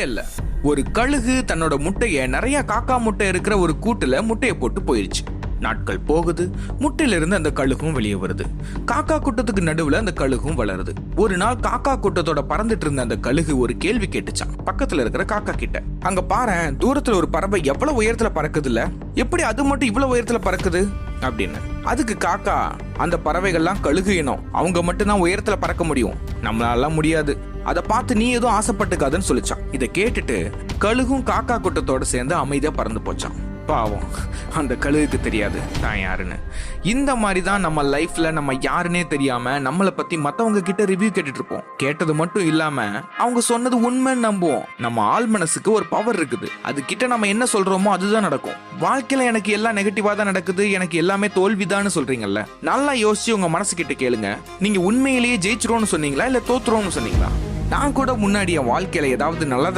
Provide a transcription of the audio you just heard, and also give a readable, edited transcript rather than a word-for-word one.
இல்ல. ஒரு கழுகு தன்னோட முட்டைய நிறைய காக்கா முட்டை இருக்கிற ஒரு கூட்டுல முட்டையை போட்டு போயிருச்சு. நாட்கள் போகுது. முட்டையிலிருந்து அந்த கழுகும் வெளியே வருது. காக்கா கூட்டத்துக்கு நடுவுல அந்த கழுகும் வளருது. ஒரு நாள் காக்கா கூட்டத்தோட பறந்துட்டு இருந்த அந்த கழுகு ஒரு கேள்வி கேட்டுச்சான் பக்கத்துல இருக்கிற காக்கா கிட்ட. அங்க பாரு, தூரத்துல ஒரு பறவை எவ்வளவு உயரத்துல பறக்குது இல்ல, எப்படி அது மட்டும் இவ்வளவு உயரத்துல பறக்குது அப்படின்னு. அதுக்கு காக்கா, அந்த பறவைகள்லாம் கழுகு இனம், அவங்க மட்டும்தான் உயரத்துல பறக்க முடியும், நம்மளால முடியாது, அதை பார்த்து நீ எதுவும் ஆசைப்பட்டுக்காதுன்னு சொல்லிச்சான். இதை கேட்டுட்டு கழுகும் காக்கா கூட்டத்தோட சேர்ந்து அமைதியா பறந்து போச்சான். பாவம், அந்த கழுகுக்கு தெரியாது தான் யாருன்னு. இந்த மாதிரி தான் நம்ம லைஃப்ல நம்ம யாருன்னே தெரியாம நம்மளை பத்தி மத்தவங்க கிட்ட ரிவ்யூ கேட்டுட்டு இருப்போம். கேட்டது மட்டும் இல்லாம அவங்க சொன்னது உண்மைன்னு நம்புவோம். நம்ம ஆள் மனசுக்கு ஒரு பவர் இருக்குது. அது கிட்ட நம்ம என்ன சொல்றோமோ அதுதான் நடக்கும். வாழ்க்கையில எனக்கு எல்லாம் நெகட்டிவா தான் நடக்குது, எனக்கு எல்லாமே தோல்விதான்னு சொல்றீங்கல்ல, நல்லா யோசிச்சு உங்க மனசு கிட்ட கேளுங்க. நீங்க உண்மையிலேயே ஜெயிச்சிரோன்னு சொன்னீங்களா இல்ல தோத்துறோம்னு சொன்னீங்களா? நான் கூட முன்னாடி என் வாழ்க்கையில ஏதாவது நல்லதா